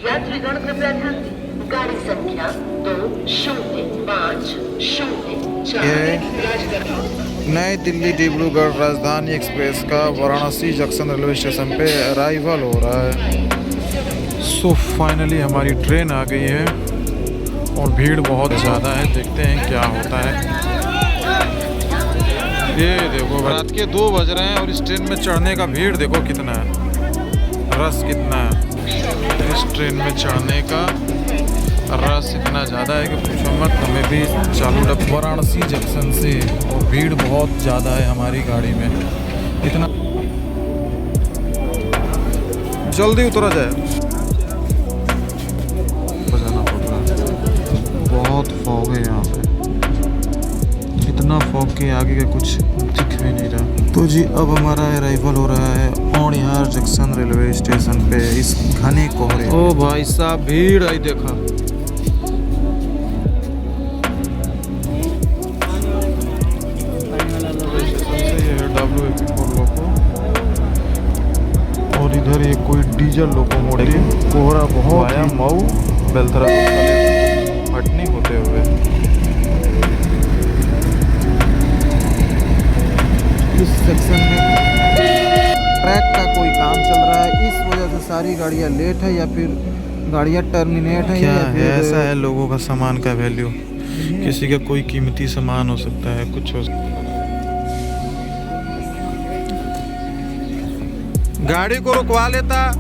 यात्रीगण कृपया ध्यान दें, गाड़ी संख्या 200504 नई दिल्ली डिब्रूगढ़ राजधानी एक्सप्रेस का वाराणसी जंक्शन रेलवे स्टेशन पे अराइवल हो रहा है। सो फाइनली हमारी ट्रेन आ गई है और भीड़ बहुत ज़्यादा है। देखते हैं क्या होता है। ये देखो रात के 2 बज रहे हैं और इस ट्रेन में चढ़ने का भीड़ देखो कितना है, रस कितना है। इस ट्रेन में चढ़ने का रस इतना ज़्यादा है कि पूछो मत। हमें भी चालू डब्बा वाराणसी जंक्शन से और भीड़ बहुत ज़्यादा है हमारी गाड़ी में। इतना जल्दी उतरा जाए, बजाना पड़ रहा है। बहुत फॉग है यहाँ पे, इतना फॉग के आगे का कुछ दिख भी नहीं रहा। तो जी अब हमारा अराइवल हो रहा है औड़िहार जंक्शन रेलवे स्टेशन पे इस घने कोहरे। ओ भाई साहब भीड़ आई देखा। और इधर ये कोई डीजल लोकोमोटिव कोहरा बहुत आया मऊ बेलथरा हटनी होते हुए। इस सेक्शन में ट्रैक का कोई काम चल रहा है, इस वजह से सारी गाड़ियां लेट है या फिर गाड़ियां टर्मिनेट है। क्या है ऐसा है, लोगों का सामान का वैल्यू, किसी का कोई कीमती सामान हो सकता है, कुछ हो सकता है। गाड़ी को रुकवा लेता,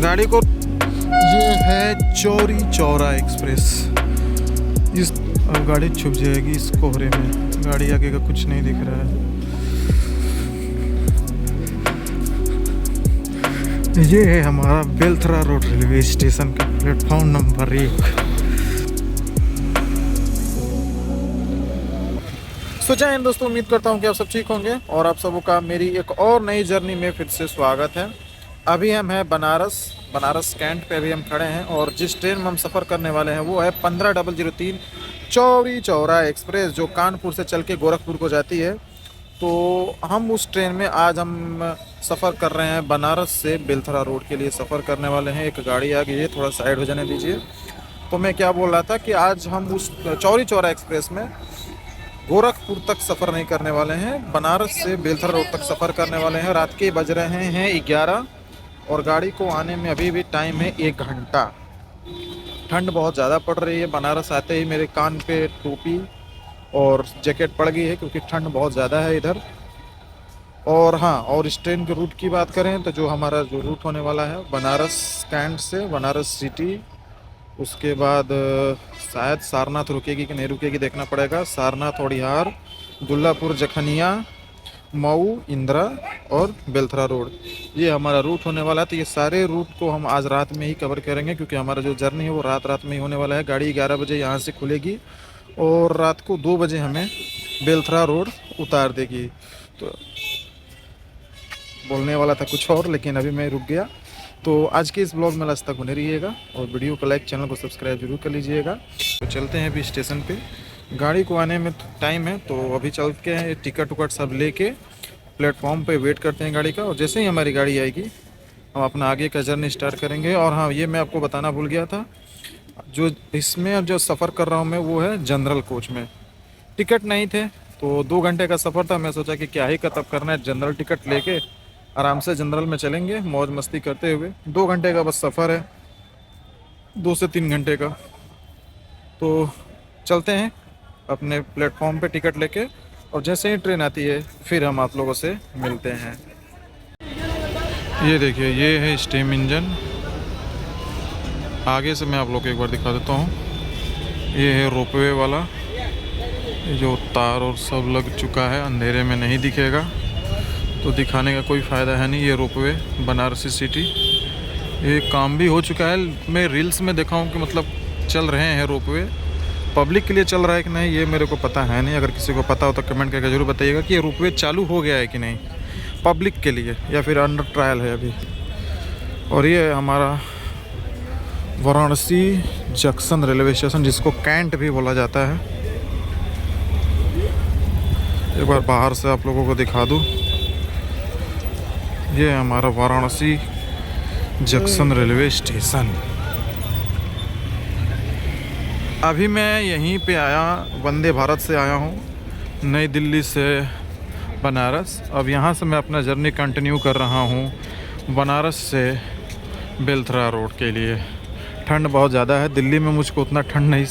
गाड़ी को। ये है चौरी चौरा एक्सप्रेस। इस अब गाड़ी छुप जाएगी इस कोहरे में, गाड़ी आगे का कुछ नहीं दिख रहा है। ये है हमारा बेलथरा रोड रेलवे स्टेशन का प्लेटफॉर्म नंबर 1। सो जय हिंद दोस्तों, उम्मीद करता हूँ कि आप सब ठीक होंगे और आप सबों का मेरी एक और नई जर्नी में फिर से स्वागत है। अभी हम हैं बनारस कैंट पे अभी हम खड़े हैं और जिस ट्रेन में हम सफ़र करने वाले हैं वो है 15003 चौरी चौरा एक्सप्रेस, जो कानपुर से चल के गोरखपुर को जाती है। तो हम उस ट्रेन में आज हम सफ़र कर रहे हैं, बनारस से बेलथरा रोड के लिए सफ़र करने वाले हैं। एक गाड़ी आ गई है, थोड़ा साइड हो जाने दीजिए। तो मैं क्या बोल रहा था कि आज हम उस चौरी चौरा एक्सप्रेस में गोरखपुर तक सफ़र नहीं करने वाले हैं, बनारस से बेलथरा रोड तक सफ़र करने वाले हैं। रात के बज रहे हैं 11 और गाड़ी को आने में अभी भी टाइम है 1 घंटा। ठंड बहुत ज़्यादा पड़ रही है, बनारस आते ही मेरे कान पे टोपी और जैकेट पड़ गई है क्योंकि ठंड बहुत ज़्यादा है इधर। और हाँ, और इस ट्रेन के रूट की बात करें तो जो हमारा जो रूट होने वाला है बनारस कैंट से बनारस सिटी, उसके बाद शायद सारनाथ रुकेगी कि नहीं रुकेगी देखना पड़ेगा। सारनाथ, औड़िहार, दुल्लापुर, जखनिया, मऊ, इंदिरा और बेलथरा रोड, ये हमारा रूट होने वाला है। तो ये सारे रूट को हम आज रात में ही कवर करेंगे क्योंकि हमारा जो जर्नी है वो रात में ही होने वाला है। गाड़ी 11 बजे यहाँ से खुलेगी और रात को 2 बजे हमें बेलथरा रोड उतार देगी। तो बोलने वाला था कुछ और लेकिन अभी मैं रुक गया। तो आज के इस ब्लॉग में लास्ट तक बने रहिएगा और वीडियो को लाइक, चैनल को सब्सक्राइब जरूर कर लीजिएगा। तो चलते हैं अभी स्टेशन पे, गाड़ी को आने में टाइम है तो अभी चल के टिकट उकट सब लेके प्लेटफॉर्म पे वेट करते हैं गाड़ी का। और जैसे ही हमारी गाड़ी आएगी हम अपना आगे का जर्नी स्टार्ट करेंगे। और हाँ, ये मैं आपको बताना भूल गया था, जो इसमें जो सफ़र कर रहा हूँ मैं वो है जनरल कोच में। टिकट नहीं थे तो 2 घंटे का सफ़र था, मैं सोचा कि क्या ही तब करना है, जनरल टिकट लेके आराम से जनरल में चलेंगे मौज मस्ती करते हुए। 2 घंटे का बस सफ़र है, 2 से 3 घंटे का। तो चलते हैं अपने प्लेटफॉर्म पे टिकट लेके और जैसे ही ट्रेन आती है फिर हम आप लोगों से मिलते हैं। ये देखिए, ये है स्टीम इंजन। आगे से मैं आप लोग को एक बार दिखा देता हूँ। ये है रोपवे वाला, ये जो तार और सब लग चुका है, अंधेरे में नहीं दिखेगा तो दिखाने का कोई फ़ायदा है नहीं। ये रोपवे बनारसी सिटी, ये काम भी हो चुका है। मैं रील्स में देखा हूँ कि मतलब चल रहे हैं रोपवे, पब्लिक के लिए चल रहा है कि नहीं ये मेरे को पता है नहीं। अगर किसी को पता हो तो कमेंट करके ज़रूर बताइएगा कि ये रोपवे चालू हो गया है कि नहीं पब्लिक के लिए, या फिर अंडर ट्रायल है अभी। और ये हमारा वाराणसी जंक्शन रेलवे स्टेशन, जिसको कैंट भी बोला जाता है। एक बार बाहर से आप लोगों को दिखा दूँ, ये हमारा वाराणसी जंक्शन रेलवे स्टेशन। अभी मैं यहीं पे आया, वंदे भारत से आया हूँ, नई दिल्ली से बनारस। अब यहाँ से मैं अपना जर्नी कंटिन्यू कर रहा हूँ बनारस से बेलथरा रोड के लिए। ठंड बहुत ज़्यादा है, दिल्ली में मुझको उतना ठंड नहीं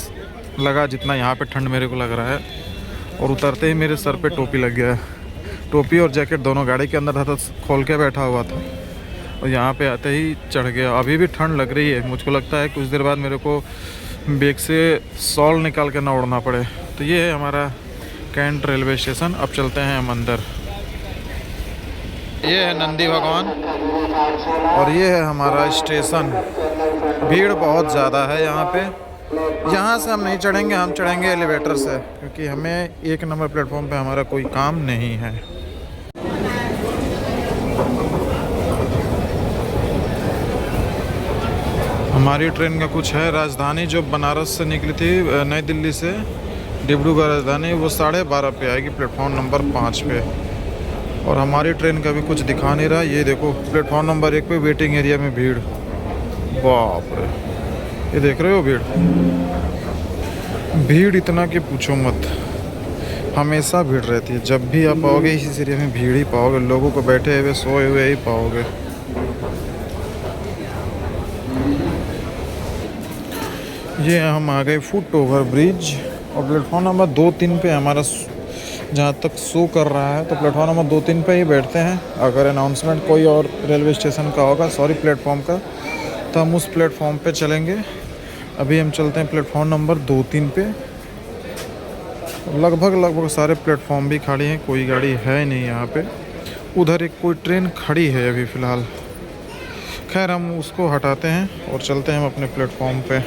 लगा जितना यहाँ पे ठंड मेरे को लग रहा है। और उतरते ही मेरे सर पे टोपी लग गया। टोपी और जैकेट दोनों गाड़ी के अंदर था तो खोल के बैठा हुआ था, और यहाँ पे आते ही चढ़ गया। अभी भी ठंड लग रही है, मुझको लगता है कुछ देर बाद मेरे को बैग से शॉल निकाल के ना उड़ना पड़े। तो ये है हमारा कैंट रेलवे स्टेशन। अब चलते हैं हम अंदर। ये है नंदी भगवान और ये है हमारा स्टेशन। भीड़ बहुत ज़्यादा है यहाँ पे। यहाँ से हम नहीं चढ़ेंगे, हम चढ़ेंगे एलिवेटर से, क्योंकि हमें 1 नंबर प्लेटफॉर्म पे हमारा कोई काम नहीं है। हमारी ट्रेन का कुछ है। राजधानी जो बनारस से निकली थी नई दिल्ली से डिब्रूगढ़ राजधानी, वो 12:30 पे आएगी प्लेटफॉर्म नंबर 5 पे। और हमारी ट्रेन का भी कुछ दिखा नहीं रहा। ये देखो प्लेटफॉर्म नंबर 1 पे वेटिंग एरिया में भीड़, बाप रे, ये देख रहे हो भीड़। भीड़ इतना कि पूछो मत, हमेशा भीड़ रहती है। जब भी आप पाओगे इस एरिया में भीड़ ही पाओगे, लोगों को बैठे हुए सोए हुए ही पाओगे। ये हम आ गए फुट ओवर ब्रिज, और प्लेटफॉर्म नंबर 2-3 पे हमारा जहाँ तक शो कर रहा है, तो प्लेटफॉर्म नंबर 2-3 पे ही बैठते हैं। अगर अनाउंसमेंट कोई और रेलवे स्टेशन का होगा, सॉरी प्लेटफॉर्म का, तो हम उस प्लेटफॉर्म पे चलेंगे। अभी हम चलते हैं प्लेटफॉर्म नंबर 2-3 पे। लगभग सारे प्लेटफॉर्म भी खाली हैं, कोई गाड़ी है नहीं यहाँ पे। उधर एक कोई ट्रेन खड़ी है अभी फ़िलहाल। खैर हम उसको हटाते हैं और चलते हैं हम अपने प्लेटफॉर्म पे।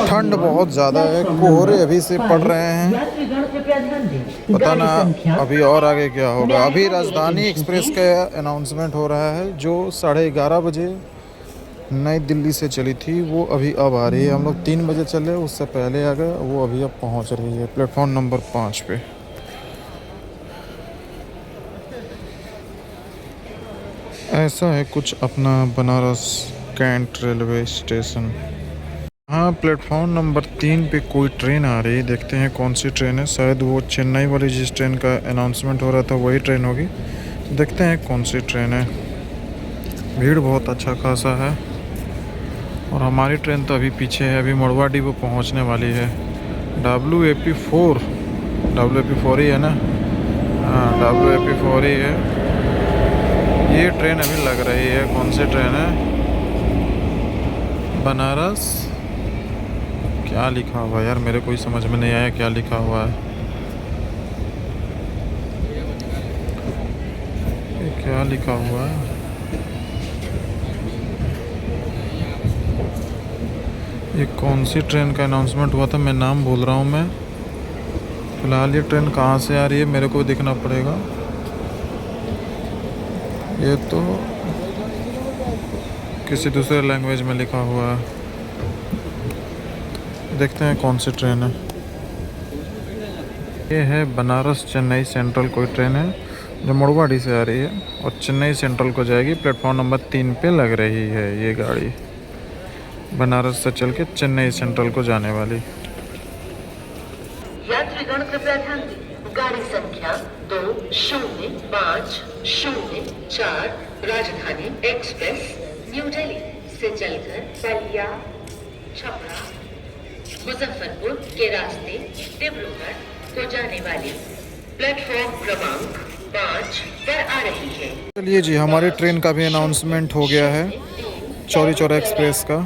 ठंड बहुत ज़्यादा है, कोहरे अभी से पड़ रहे हैं, पता ना अभी और आगे क्या होगा। अभी राजधानी एक्सप्रेस का अनाउंसमेंट हो रहा है, जो 11:30 बजे नई दिल्ली से चली थी, वो अभी अब आ रही है। हम लोग 3 बजे चले, उससे पहले आ गए, वो अभी अब पहुंच रही है प्लेटफॉर्म नंबर 5 पे। ऐसा है कुछ अपना बनारस कैंट रेलवे स्टेशन। हाँ, प्लेटफॉर्म नंबर 3 पे कोई ट्रेन आ रही है, देखते हैं कौन सी ट्रेन है। शायद वो चेन्नई वाली जिस ट्रेन का अनाउंसमेंट हो रहा था वही ट्रेन होगी। देखते हैं कौन सी ट्रेन है। भीड़ बहुत अच्छा खासा है, और हमारी ट्रेन तो अभी पीछे है, अभी मड़वा डिपो पहुंचने वाली है। WAP4 ही है ना? हाँ, WAP4 ही है। ये ट्रेन अभी लग रही है। कौन सी ट्रेन है? बनारस, क्या लिखा हुआ है यार, मेरे कोई समझ में नहीं आया क्या लिखा हुआ है। ये क्या लिखा हुआ है? ये कौन सी ट्रेन का अनाउंसमेंट हुआ था, मैं नाम भूल रहा हूँ मैं। फिलहाल ये ट्रेन कहाँ से आ रही है मेरे को देखना पड़ेगा। ये तो किसी दूसरे लैंग्वेज में लिखा हुआ है। देखते हैं कौन सी ट्रेन है। ये है बनारस चेन्नई सेंट्रल कोई ट्रेन है, जो मुड़वाडी से आ रही है और चेन्नई सेंट्रल को जाएगी। प्लेटफॉर्म नंबर 3 पे लग रही है ये गाड़ी, बनारस से चल के चेन्नई सेंट्रल को जाने वाली। यात्रीगण कृपया ध्यान दें, गाड़ी संख्या 205004 राजधानी एक्सप्रेस न्यू दिल्ली से चलकर बलिया, छपरा, मुजफ्फरपुर के रास्ते डिब्रूगढ़ को जाने वाली प्लेटफॉर्म क्रमांक 5 पर आ रही है। चलिए जी, हमारी ट्रेन का भी अनाउंसमेंट हो गया है, चौरी चौरा एक्सप्रेस का।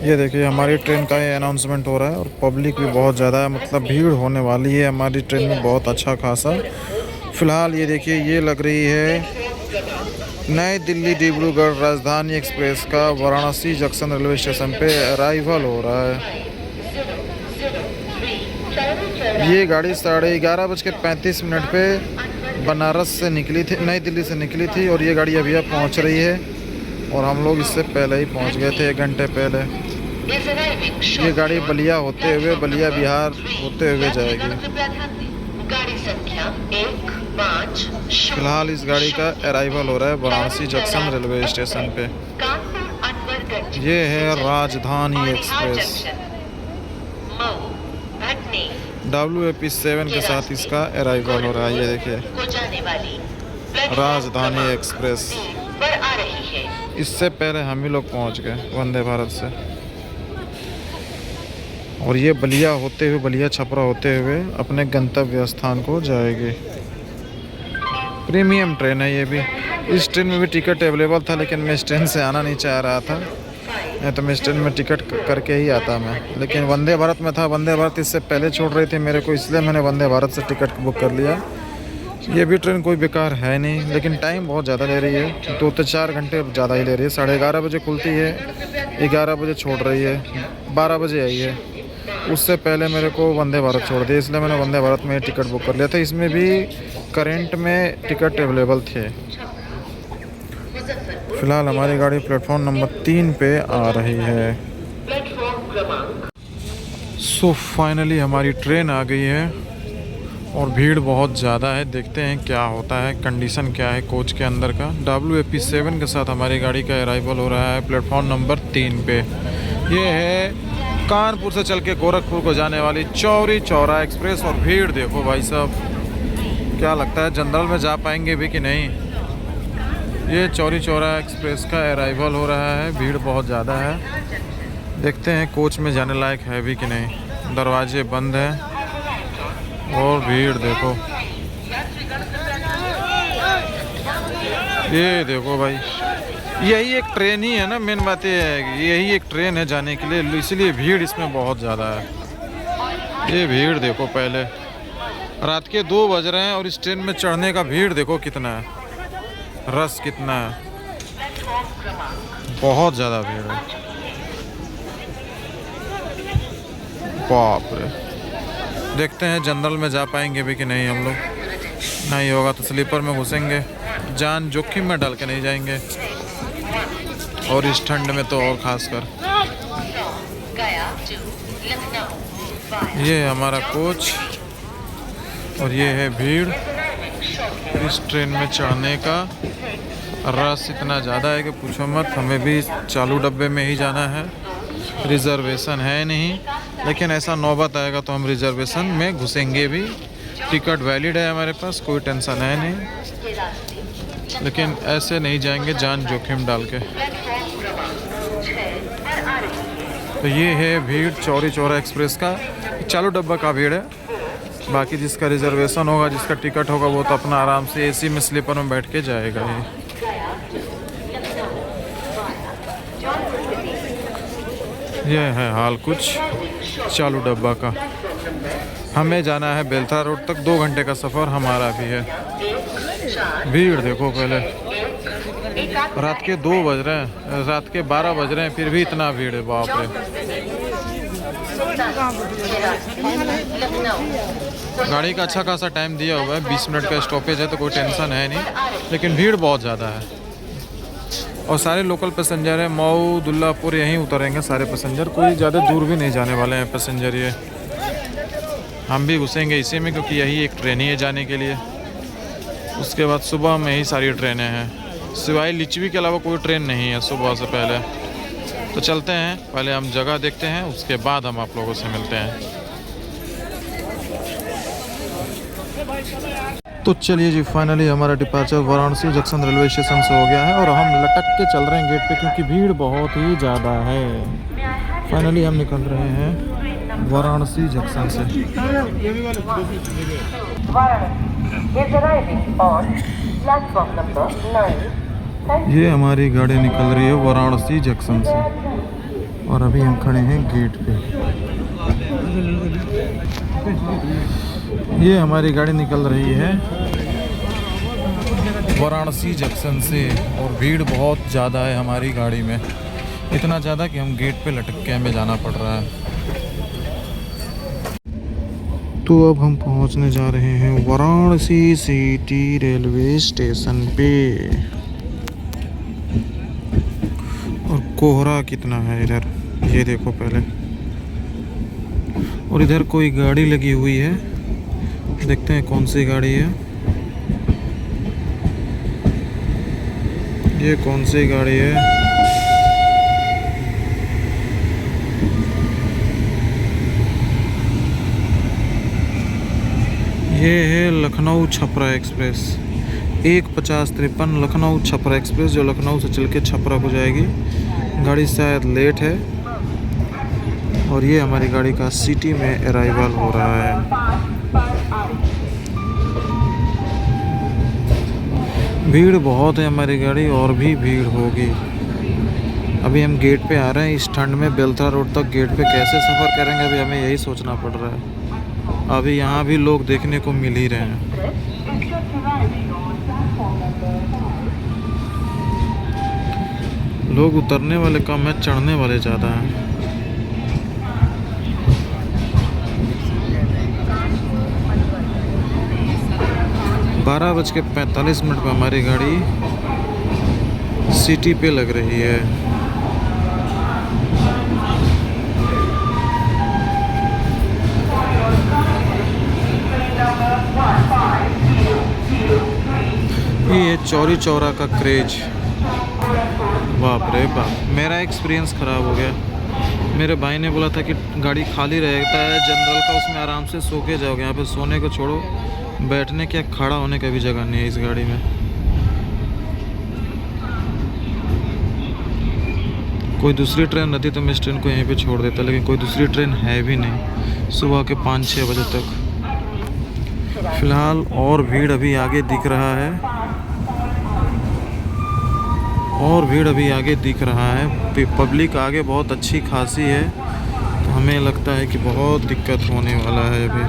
ये देखिए हमारी ट्रेन का ये अनाउंसमेंट हो रहा है, और पब्लिक भी बहुत ज़्यादा है, मतलब भीड़ होने वाली है हमारी ट्रेन में बहुत अच्छा खासा। फ़िलहाल ये देखिए, ये लग रही है नई दिल्ली डिब्रूगढ़ राजधानी एक्सप्रेस का वाराणसी जंक्शन रेलवे स्टेशन पे अराइवल हो रहा है। ये गाड़ी 11:35 पे बनारस से निकली थी, नई दिल्ली से निकली थी, और ये गाड़ी अभी अब पहुंच रही है, और हम लोग इससे पहले ही पहुंच गए थे 1 घंटे पहले। ये गाड़ी बलिया होते हुए, बलिया बिहार होते हुए जाएगी। गाड़ी संख्या 15 फिलहाल इस गाड़ी का अराइवल हो रहा है वाराणसी जंक्शन रेलवे स्टेशन पे। ये है राजधानी एक्सप्रेस WAP7 के साथ इसका अराइवल हो रहा है। ये देखिए राजधानी एक्सप्रेस। इससे पहले हम ही लोग पहुंच गए वंदे भारत से। और ये बलिया होते हुए, बलिया छपरा होते हुए अपने गंतव्य स्थान को जाएगी। प्रीमियम ट्रेन है ये भी। इस ट्रेन में भी टिकट अवेलेबल था, लेकिन मैं इस ट्रेन से आना नहीं चाह रहा था, नहीं तो मैं इस ट्रेन में टिकट करके ही आता मैं। लेकिन वंदे भारत में था, वंदे भारत इससे पहले छोड़ रही थी मेरे को, इसलिए मैंने वंदे भारत से टिकट बुक कर लिया। ये भी ट्रेन कोई बेकार है नहीं, लेकिन टाइम बहुत ज़्यादा ले रही है, 2 से 4 घंटे ज़्यादा ही ले रही है। 11:30 बजे खुलती है, 11 बजे छोड़ रही है, 12 बजे आई है। उससे पहले मेरे को वंदे भारत छोड़ दिया, इसलिए मैंने वंदे भारत में टिकट बुक कर लिया था। इसमें भी करंट में टिकट अवेलेबल थे। फिलहाल हमारी गाड़ी प्लेटफॉर्म नंबर 3 पे आ रही है। सो फाइनली हमारी ट्रेन आ गई है और भीड़ बहुत ज़्यादा है। देखते हैं क्या होता है, कंडीशन क्या है कोच के अंदर का। WAP7 के साथ हमारी गाड़ी का अराइवल हो रहा है प्लेटफॉर्म नंबर 3 पे। ये है कानपुर से चल के गोरखपुर को जाने वाली चौरी चौरा एक्सप्रेस। और भीड़ देखो भाई साहब, क्या लगता है जनरल में जा पाएंगे भी कि नहीं। ये चौरी चौरा एक्सप्रेस का अराइवल हो रहा है, भीड़ बहुत ज़्यादा है। देखते हैं कोच में जाने लायक है भी कि नहीं। दरवाजे बंद हैं और भीड़ देखो, ये देखो भाई। यही एक ट्रेन ही है ना, मेन बात ये है कि यही एक ट्रेन है जाने के लिए, इसलिए भीड़ इसमें बहुत ज़्यादा है। ये भीड़ देखो, पहले रात के 2 बज रहे हैं और इस ट्रेन में चढ़ने का भीड़ देखो कितना है, रस कितना है, बहुत ज़्यादा भीड़ है। बाप रे। देखते हैं जनरल में जा पाएंगे भी कि नहीं हम लोग। नहीं होगा तो स्लीपर में घुसेंगे, जान जोखिम में डाल के नहीं जाएंगे, और इस ठंड में तो और खास कर। ये हमारा कोच और ये है भीड़। इस ट्रेन में चढ़ने का रस इतना ज़्यादा है कि पूछो मत। हमें भी चालू डब्बे में ही जाना है, रिजर्वेशन है नहीं, लेकिन ऐसा नौबत आएगा तो हम रिजर्वेशन में घुसेंगे भी। टिकट वैलिड है हमारे पास, कोई टेंशन है नहीं, लेकिन ऐसे नहीं जाएंगे जान जोखिम डाल के। तो ये है भीड़ चौरी चौरा एक्सप्रेस का, चालू डब्बा का भीड़ है। बाकी जिसका रिजर्वेशन होगा, जिसका टिकट होगा, वो तो अपना आराम से AC में स्लीपर में बैठ के जाएगा ये है हाल कुछ चालू डब्बा का। हमें जाना है बेलथरा रोड तक, 2 घंटे का सफ़र हमारा भी है। भीड़ देखो, पहले रात के 2 बज रहे हैं, रात के 12 बज रहे हैं, फिर भी इतना भीड़ है, बाप रे। गाड़ी का अच्छा खासा टाइम दिया हुआ है, 20 मिनट का स्टॉपेज है, तो कोई टेंशन है नहीं, लेकिन भीड़ बहुत ज़्यादा है। और सारे लोकल पैसेंजर हैं, मऊ दुल्लापुर यहीं उतरेंगे सारे पैसेंजर, कोई ज़्यादा दूर भी नहीं जाने वाले हैं पैसेंजर। ये हम भी घुसेंगे इसी में, क्योंकि यही एक ट्रेन ही है जाने के लिए। उसके बाद सुबह में ही सारी ट्रेनें हैं, सिवाय लिच्छवी के अलावा कोई ट्रेन नहीं है सुबह से पहले। तो चलते हैं, पहले हम जगह देखते हैं, उसके बाद हम आप लोगों से मिलते हैं। तो चलिए जी, फाइनली हमारा departure Varanasi junction railway station से हो गया है और हम लटक के चल रहे हैं गेट पे, क्योंकि भीड़ बहुत ही ज़्यादा है। फाइनली हम निकल रहे हैं वाराणसी जंक्शन से। ये हमारी गाड़ी निकल रही है वाराणसी जंक्शन से और अभी हम खड़े हैं गेट पे। ये हमारी गाड़ी निकल रही है वाराणसी जंक्शन से और भीड़ बहुत ज़्यादा है हमारी गाड़ी में, इतना ज़्यादा कि हम गेट पे लटक के हमें जाना पड़ रहा है। तो अब हम पहुंचने जा रहे हैं वाराणसी सिटी रेलवे स्टेशन पे। और कोहरा कितना है इधर, ये देखो पहले। और इधर कोई गाड़ी लगी हुई है देखते हैं कौन सी गाड़ी है। ये कौन सी गाड़ी है? ये है लखनऊ छपरा एक्सप्रेस 15053 लखनऊ छपरा एक्सप्रेस, जो लखनऊ से चल के छपरा को जाएगी। गाड़ी शायद लेट है और ये हमारी गाड़ी का सिटी में अराइवल हो रहा है। भीड़ बहुत है हमारी गाड़ी, और भी भीड़ होगी। अभी हम गेट पे आ रहे हैं। इस ठंड में बेलथरा रोड तक गेट पे कैसे सफ़र करेंगे, अभी हमें यही सोचना पड़ रहा है। अभी यहाँ भी लोग देखने को मिल ही रहे हैं। लोग उतरने वाले कम है, चढ़ने वाले ज़्यादा हैं। बारह बज के 45 मिनट पर हमारी गाड़ी सिटी पे लग रही है। ये चौरी चौरा का क्रेज, बाप रे बाप। मेरा एक्सपीरियंस ख़राब हो गया। मेरे भाई ने बोला था कि गाड़ी खाली रहता है जनरल का, उसमें आराम से सो के जाओगे। यहाँ पे सोने को छोड़ो, बैठने क्या खड़ा होने का भी जगह नहीं है इस गाड़ी में। कोई दूसरी ट्रेन रहती तो मैं इस ट्रेन को यहीं पे छोड़ देता, लेकिन कोई दूसरी ट्रेन है भी नहीं सुबह के 5-6 बजे तक। फ़िलहाल और भीड़ अभी आगे दिख रहा है, और भीड़ अभी आगे दिख रहा है। पब्लिक आगे बहुत अच्छी खासी है, तो हमें लगता है कि बहुत दिक्कत होने वाला है अभी।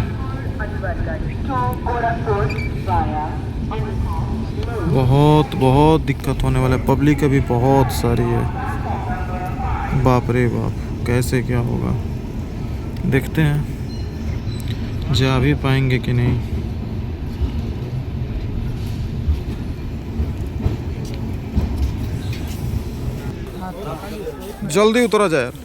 बहुत दिक्कत होने वाला है। पब्लिक अभी बहुत सारी है। बाप रे बाप, कैसे क्या होगा देखते हैं, जा भी पाएंगे कि नहीं। जल्दी उतरा जाए यार।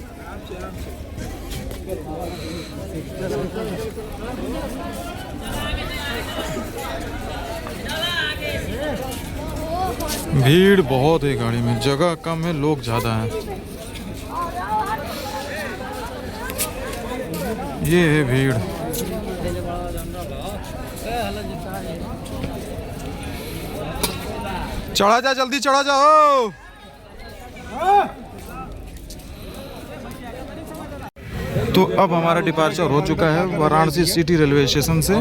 भीड़ बहुत है गाड़ी में, जगह कम है, लोग ज़्यादा हैं। ये है भीड़। चढ़ा जा, जल्दी चढ़ा जाओ। तो अब हमारा डिपार्चर हो चुका है वाराणसी सिटी रेलवे स्टेशन से,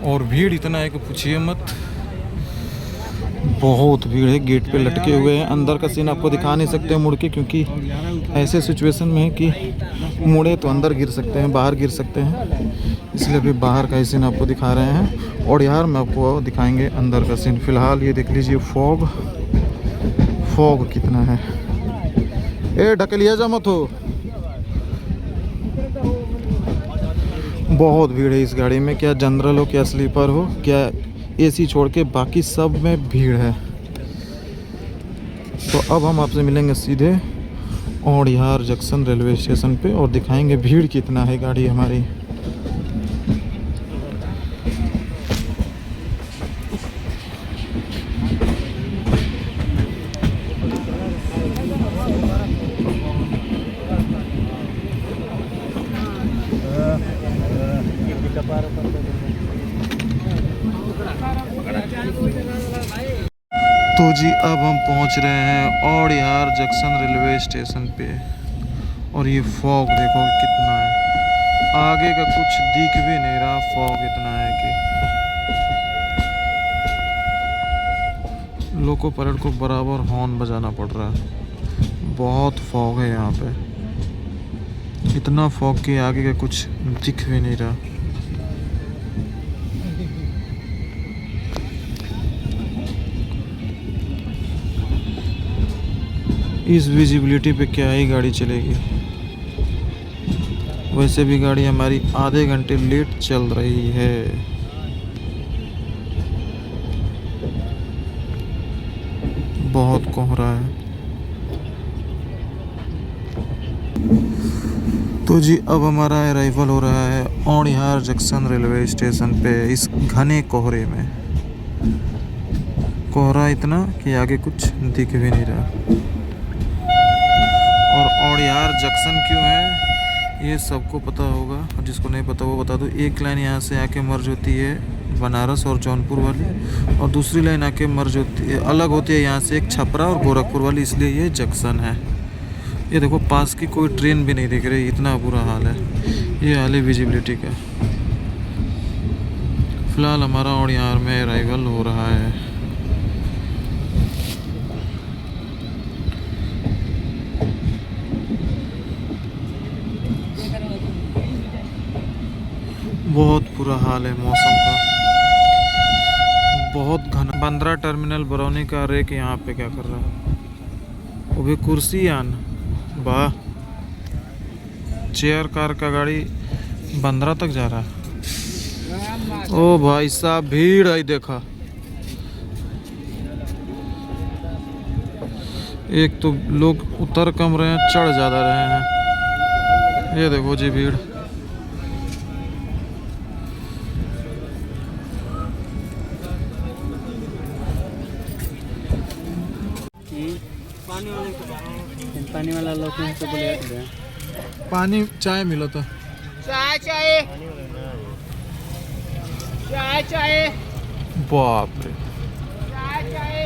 और भीड़ इतना है कि पूछिए मत। बहुत भीड़ है, गेट पे लटके हुए हैं। अंदर का सीन आपको दिखा नहीं सकते मुड़ के, क्योंकि ऐसे सिचुएशन में है कि मुड़े तो अंदर गिर सकते हैं, बाहर गिर सकते हैं, इसलिए अभी बाहर का ही सीन आपको दिखा रहे हैं। और यार मैं आपको दिखाएंगे अंदर का सीन। फ़िलहाल ये देख लीजिए, फॉग कितना है। ए ढकलिया जा मत हो। बहुत भीड़ है इस गाड़ी में, क्या जनरल हो, क्या स्लीपर हो, क्या एसी छोड़ के बाकी सब में भीड़ है। तो अब हम आपसे मिलेंगे सीधे औड़ियार जंक्शन रेलवे स्टेशन पे, और दिखाएंगे भीड़ कितना है गाड़ी हमारी। तो जी अब हम पहुंच रहे हैं औड़ियार जंक्शन रेलवे स्टेशन पे, और ये फॉग देखो कितना है, आगे का कुछ दिख भी नहीं रहा, फॉग इतना है कि लोको पायलट को बराबर हॉर्न बजाना पड़ रहा है। बहुत फॉग है यहाँ पे, इतना फॉग कि आगे का कुछ दिख भी नहीं रहा। इस विजिबिलिटी पे क्या ही गाड़ी चलेगी। वैसे भी गाड़ी हमारी आधे घंटे लेट चल रही है। बहुत कोहरा है। तो जी अब हमारा अराइवल हो रहा है औड़िहार जंक्शन रेलवे स्टेशन पे इस घने कोहरे में। कोहरा इतना कि आगे कुछ दिख भी नहीं रहा। और औड़िहार जंक्शन क्यों है ये सबको पता होगा, और जिसको नहीं पता वो बता दूं। एक लाइन यहाँ से आके मर्ज होती है बनारस और जौनपुर वाली, और दूसरी लाइन आके मर्ज होती है अलग होती है यहाँ से एक छपरा और गोरखपुर वाली, इसलिए ये जंक्शन है। ये देखो पास की कोई ट्रेन भी नहीं दिख रही, इतना बुरा हाल है। ये हाल है विजिबिलिटी का। फिलहाल हमारा औड़िहार में अराइवल हो रहा है। बहुत बुरा हाल है मौसम का, बहुत घना। बांद्रा टर्मिनल बरौनी का रेक यहाँ पे क्या कर रहा है, वो भी कुर्सी यान। वाह, चेयर कार का गाड़ी बांद्रा तक जा रहा है। ओ भाई साहब भीड़ है, देखा। एक तो लोग उतर कम रहे हैं, चढ़ ज़्यादा रहे हैं। ये देखो जी भीड़। पानी वाला लोग से बोले पानी चाय मिलो तो चाय चाहिए, चाय चाहिए, बाप रे। चाय चाहिए।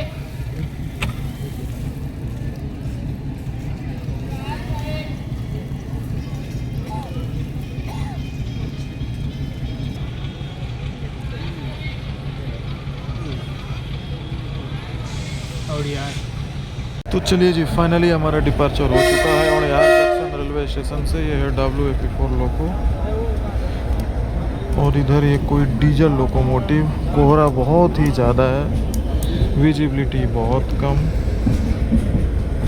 और यार तो चलिए जी, फाइनली हमारा डिपार्चर हो चुका है औड़िहार जंक्शन रेलवे स्टेशन से। ये है WAP4 लोको, और इधर ये कोई डीजल लोकोमोटिव। कोहरा बहुत ही ज़्यादा है, विजिबिलिटी बहुत कम।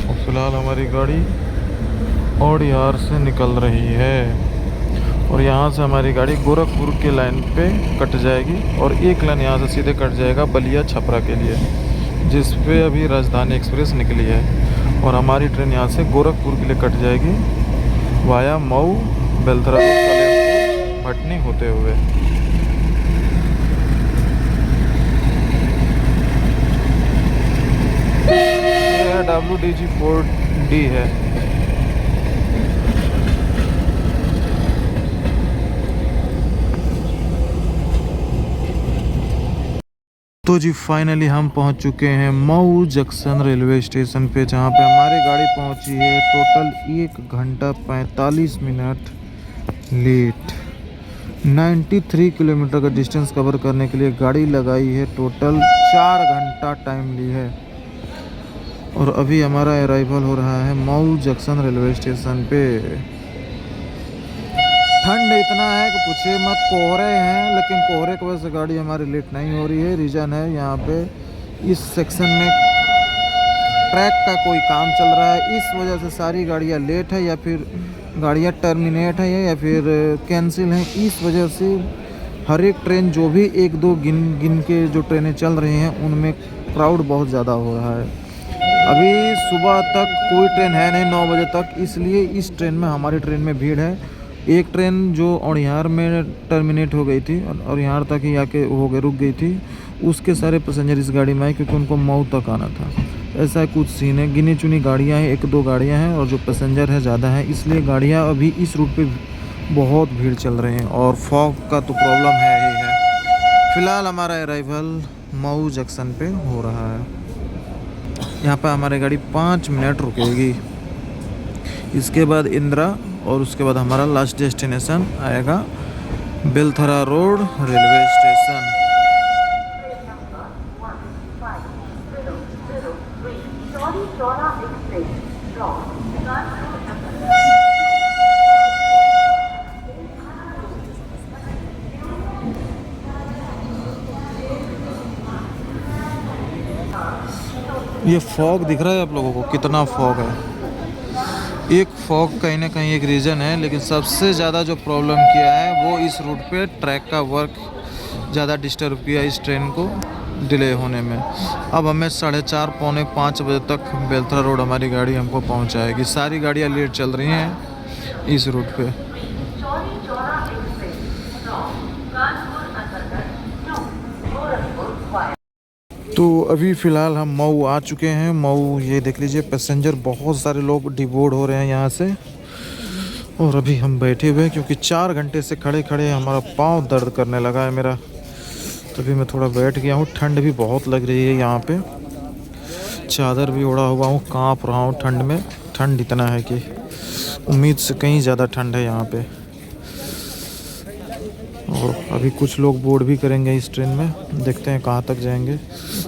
और फिलहाल हमारी गाड़ी औड़िहार से निकल रही है, और यहाँ से हमारी गाड़ी गोरखपुर के लाइन पे कट जाएगी, और एक लाइन यहाँ से सीधे कट जाएगा बलिया छपरा के लिए, जिस पे अभी राजधानी एक्सप्रेस निकली है। और हमारी ट्रेन यहाँ से गोरखपुर के लिए कट जाएगी वाया मऊ, बेलथरा, सलेमपुर, भटनी होते हुए। यह WDG4D है। तो जी फाइनली हम पहुंच चुके हैं मऊ जंक्शन रेलवे स्टेशन पे, जहां पे हमारी गाड़ी पहुंची है टोटल 1 घंटा 45 मिनट लेट। 93 किलोमीटर का डिस्टेंस कवर करने के लिए गाड़ी लगाई है, टोटल 4 घंटा टाइम ली है। और अभी हमारा अराइवल हो रहा है मऊ जंक्शन रेलवे स्टेशन पे। ठंड इतना है कि पूछिए मत, कोहरे हैं, लेकिन कोहरे की वजह से गाड़ी हमारी लेट नहीं हो रही है। रीज़न है यहाँ पे इस सेक्शन में ट्रैक का कोई काम चल रहा है, इस वजह से सारी गाड़ियाँ लेट है, या फिर गाड़ियाँ टर्मिनेट है, या फिर कैंसिल हैं। इस वजह से हर एक ट्रेन जो भी 1-2 गिन के जो ट्रेनें चल रही हैं उनमें क्राउड बहुत ज़्यादा हो रहा है। अभी सुबह तक कोई ट्रेन है नहीं 9 बजे तक, इसलिए इस ट्रेन में, हमारी ट्रेन में भीड़ है। एक ट्रेन जो औड़िहार में टर्मिनेट हो गई थी और यहाँ तक ही आके रुक गई थी, उसके सारे पैसेंजर इस गाड़ी में आए क्योंकि उनको मऊ तक आना था। ऐसा कुछ सीन है, गिनी चुनी गाड़ियाँ हैं, 1-2 गाड़ियाँ हैं, और जो पैसेंजर है ज़्यादा है, इसलिए गाड़ियाँ अभी इस रूट पे बहुत भीड़ चल रही हैं। और फॉग का तो प्रॉब्लम है ही है। फ़िलहाल हमारा अराइवल मऊ जंक्शन पे हो रहा है। यहाँ पर हमारी गाड़ी 5 मिनट रुकेगी, इसके बाद इंदिरा, और उसके बाद हमारा लास्ट डेस्टिनेशन आएगा बेलथरा रोड रेलवे स्टेशन। ये फॉग दिख रहा है आप लोगों को, कितना फॉग है। एक फॉग कहीं ना कहीं एक रीज़न है, लेकिन सबसे ज़्यादा जो प्रॉब्लम किया है वो इस रूट पे ट्रैक का वर्क ज़्यादा डिस्टर्ब किया इस ट्रेन को डिले होने में। अब हमें 4:30 पौने 5 बजे तक बेलथरा रोड हमारी गाड़ी हमको पहुंचाएगी। सारी गाड़ियां लेट चल रही हैं इस रूट पे। तो अभी फ़िलहाल हम मऊ आ चुके हैं। मऊ ये देख लीजिए, पैसेंजर बहुत सारे लोग डिबोर्ड हो रहे हैं यहाँ से। और अभी हम बैठे हुए हैं क्योंकि 4 घंटे से खड़े खड़े हमारा पाँव दर्द करने लगा है मेरा। तभी मैं थोड़ा बैठ गया हूँ। ठंड भी बहुत लग रही है यहाँ पे, चादर भी ओढ़ा हुआ हूँ, काँप रहा हूँ ठंड में। ठंड इतना है कि उम्मीद से कहीं ज़्यादा ठंड है यहाँ पे। और अभी कुछ लोग बोर्ड भी करेंगे इस ट्रेन में, देखते हैं कहाँ तक जाएंगे।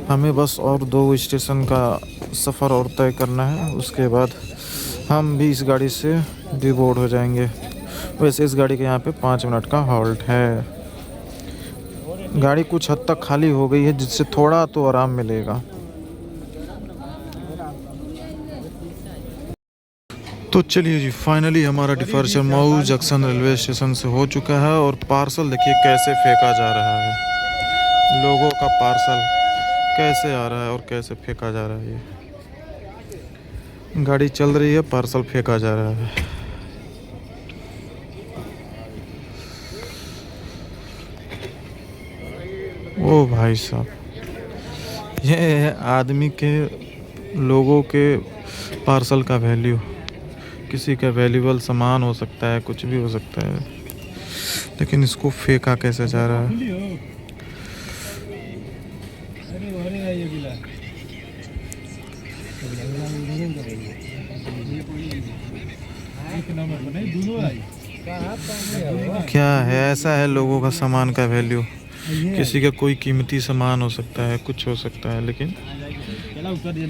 हमें बस और 2 स्टेशन का सफ़र और तय करना है, उसके बाद हम भी इस गाड़ी से डिबोर्ड हो जाएंगे। वैसे इस गाड़ी के यहाँ पे 5 मिनट का हॉल्ट है। गाड़ी कुछ हद तक खाली हो गई है, जिससे थोड़ा तो आराम मिलेगा। तो चलिए जी, फाइनली हमारा departure Mau junction railway station से हो चुका है। और पार्सल देखिए कैसे फेंका जा रहा है। लोगों का पार्सल कैसे आ रहा है और कैसे फेंका जा रहा है। ये गाड़ी चल रही है, पार्सल फेंका जा रहा है। ओ भाई साहब, ये है आदमी के, लोगों के पार्सल का वैल्यू। किसी का वैल्यूबल सामान हो सकता है, कुछ भी हो सकता है, लेकिन इसको फेंका कैसे जा रहा है। क्या है, ऐसा है लोगों का सामान का वैल्यू। किसी का कोई कीमती सामान हो सकता है, कुछ हो सकता है, लेकिन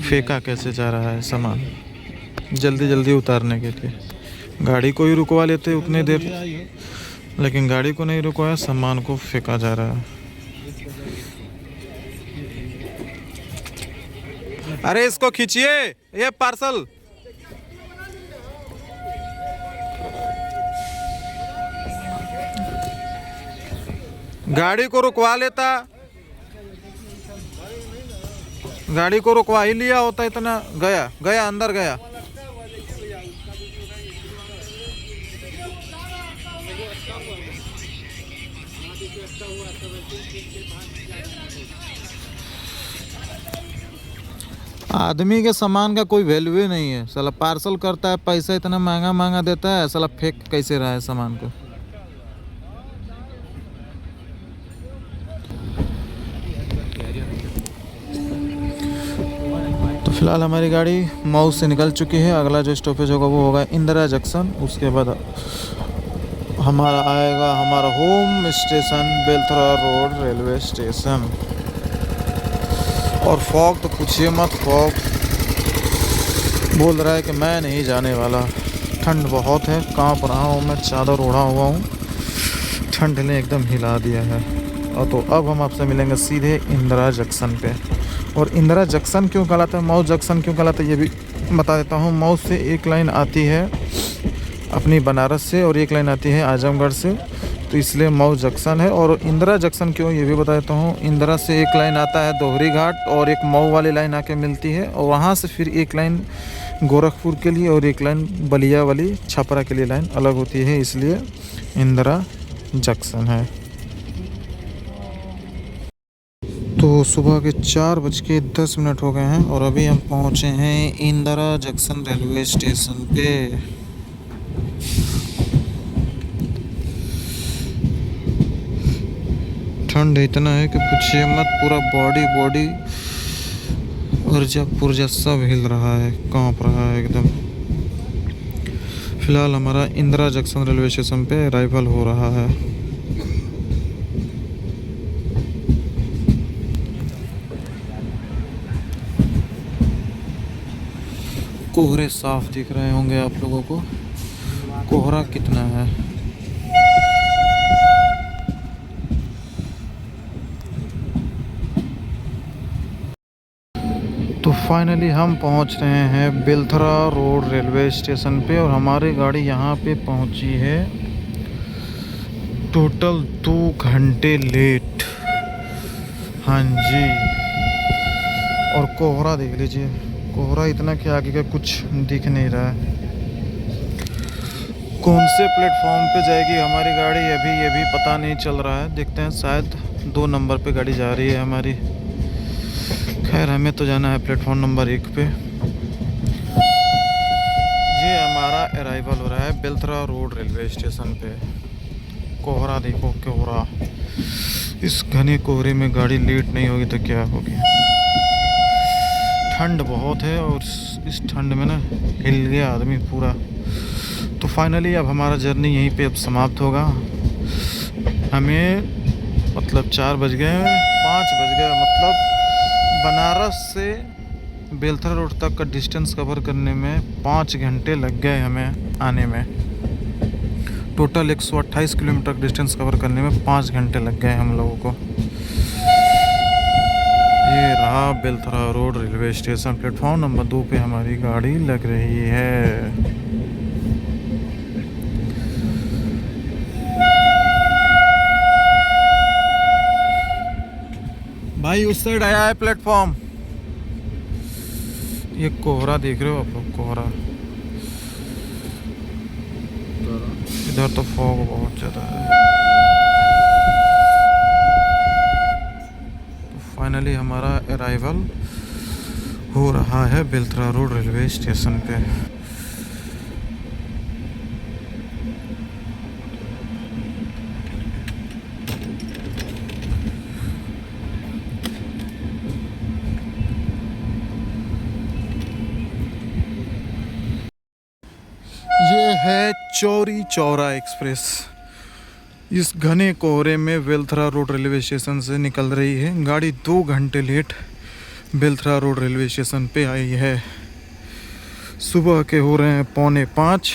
फेंका कैसे जा रहा है सामान जल्दी जल्दी उतारने के लिए। गाड़ी को ही रुकवा लेते उतने देर, लेकिन गाड़ी को नहीं रुकवाया, सामान को फेंका जा रहा है। अरे इसको खींचिए, ये पार्सल। गाड़ी को रुकवा लेता, गाड़ी को रुकवा ही लिया होता। इतना गया गया अंदर गया। आदमी के सामान का कोई वैल्यू ही नहीं है। साला पार्सल करता है, पैसा इतना महंगा महंगा देता है, साला फेंक कैसे रहा है सामान को। तो फिलहाल हमारी गाड़ी मऊ से निकल चुकी है। अगला जो स्टॉपेज होगा वो होगा इंदिरा जंक्शन। उसके बाद हमारा आएगा हमारा home station Belthara road railway station. और फॉग तो पूछिए मत, फॉग बोल रहा है कि मैं नहीं जाने वाला। ठंड बहुत है, कांप रहा हूँ मैं, चादर ओढ़ा हुआ हूँ। ठंड ने एकदम हिला दिया है। और तो अब हम आपसे मिलेंगे सीधे इंदिरा जंक्शन पे। और इंदिरा जंक्शन क्यों कहलाता है, मऊ जंक्शन क्यों कहलाता है, ये भी बता देता हूँ। मऊ से एक लाइन आती है अपनी बनारस से, और एक लाइन आती है आजमगढ़ से, तो इसलिए मऊ जंक्शन है। और इंदिरा जंक्शन क्यों, ये भी बता देता हूँ। इंदिरा से एक लाइन आता है दोहरी घाट, और एक मऊ वाली लाइन आके मिलती है, और वहाँ से फिर एक लाइन गोरखपुर के लिए और एक लाइन बलिया वाली छपरा के लिए लाइन अलग होती है, इसलिए इंदिरा जंक्शन है। तो सुबह के 4:10 हो गए हैं और अभी हम पहुँचे हैं इंदिरा जंक्शन रेलवे स्टेशन पे। ठंड इतना है कि पूछिए मत, पूरा बॉडी ऊर्जा पुर्जा सब हिल रहा है, कांप रहा है एकदम। फिलहाल हमारा इंदिरा जंक्शन रेलवे स्टेशन पे अराइवल हो रहा है। कोहरे साफ दिख रहे होंगे आप लोगों को, कोहरा कितना है। तो फाइनली हम पहुंच रहे हैं बेलथरा रोड रेलवे स्टेशन पे, और हमारी गाड़ी यहाँ पे पहुंची है टोटल 2 घंटे लेट। हाँ जी, और कोहरा देख लीजिए, कोहरा इतना कि आगे का कुछ दिख नहीं रहा है। कौन से प्लेटफॉर्म पे जाएगी हमारी गाड़ी अभी ये भी पता नहीं चल रहा है। देखते हैं, शायद 2 नंबर पे गाड़ी जा रही है हमारी। खैर हमें तो जाना है प्लेटफॉर्म नंबर 1 पे। ये हमारा अराइवल हो रहा है बेलथरा रोड रेलवे स्टेशन पे। कोहरा देखो कोहरा, इस घने कोहरे में गाड़ी लेट नहीं होगी तो क्या होगी। ठंड बहुत है और इस ठंड में ना हिल गया आदमी पूरा। तो फाइनली अब हमारा जर्नी यहीं पे अब समाप्त होगा। हमें मतलब 4 बज गए, 5 बज गए, मतलब बनारस से बेलथरा रोड तक का डिस्टेंस कवर करने में 5 घंटे लग गए हमें आने में। टोटल 128 किलोमीटर डिस्टेंस कवर करने में 5 घंटे लग गए हम लोगों को। ये रहा Belthara road railway station. Platform number 2 पे हमारी गाड़ी लग रही है। भाई उस साइड आया है प्लेटफॉर्म। ये कोहरा देख रहे हो आप लोग, कोहरा। इधर तो फॉग बहुत ज़्यादा है। तो फाइनली हमारा अराइवल हो रहा है बेलथरा रोड रेलवे स्टेशन पे। ये है चौरी चौरा एक्सप्रेस। इस घने कोहरे में बेलथरा रोड रेलवे स्टेशन से निकल रही है गाड़ी। 2 घंटे late Belthara road railway station पे आई है। सुबह के हो रहे हैं 4:45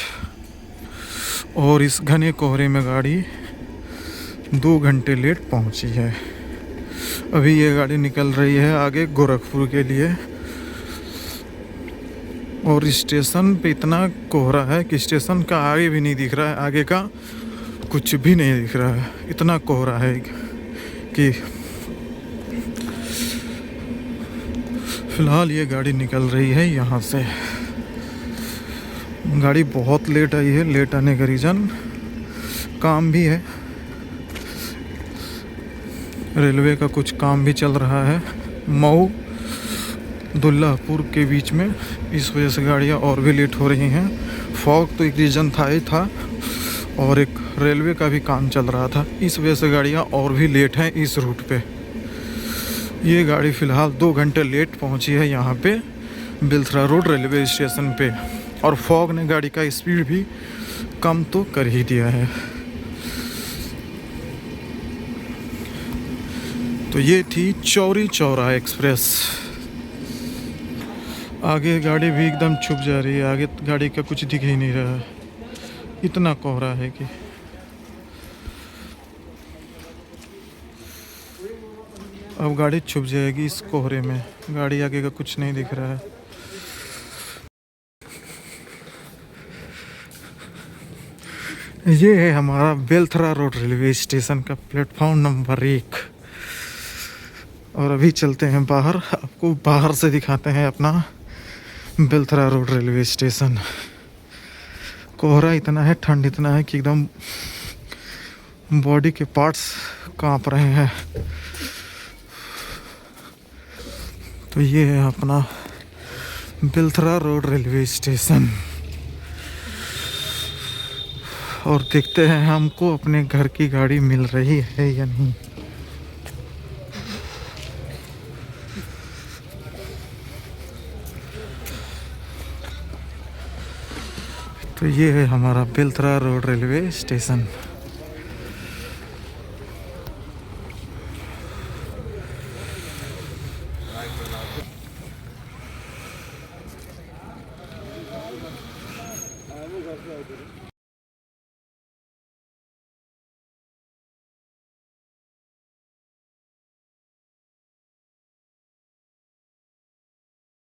और इस घने कोहरे में गाड़ी 2 घंटे लेट पहुंची है। अभी ये गाड़ी निकल रही है आगे गोरखपुर के लिए। और स्टेशन पे इतना कोहरा है कि स्टेशन का आगे भी नहीं दिख रहा है, आगे का कुछ भी नहीं दिख रहा है। इतना कोहरा है कि फिलहाल ये गाड़ी निकल रही है यहाँ से। गाड़ी बहुत लेट आई है। लेट आने का रीज़न काम भी है, रेलवे का कुछ काम भी चल रहा है मऊ दुल्लापुर के बीच में। इस वजह से गाड़ियाँ और भी लेट हो रही हैं। फॉग तो एक रीज़न था ही था और एक रेलवे का भी काम चल रहा था, इस वजह से गाड़ियाँ और भी लेट हैं इस रूट पे। ये गाड़ी फ़िलहाल 2 घंटे लेट पहुंची है यहाँ पे बेलथरा रोड रेलवे स्टेशन पे। और फॉग ने गाड़ी का स्पीड भी कम तो कर ही दिया है। तो ये थी चौरी चौरा एक्सप्रेस। आगे गाड़ी भी एकदम छुप जा रही है, आगे गाड़ी का कुछ दिख ही नहीं रहा है, इतना कोहरा है कि। अब गाड़ी छुप जाएगी इस कोहरे में, गाड़ी आगे का कुछ नहीं दिख रहा है। ये है हमारा बेलथरा रोड रेलवे स्टेशन का प्लेटफॉर्म नंबर 1। और अभी चलते हैं बाहर, आपको बाहर से दिखाते हैं अपना बेलथरा रोड रेलवे स्टेशन। कोहरा इतना है, ठंड इतना है कि एकदम बॉडी के पार्ट्स कांप रहे हैं। तो ये है अपना बेलथरा रोड रेलवे स्टेशन। और देखते हैं हमको अपने घर की गाड़ी मिल रही है या नहीं। तो ये है हमारा बेलथरा रोड रेलवे स्टेशन।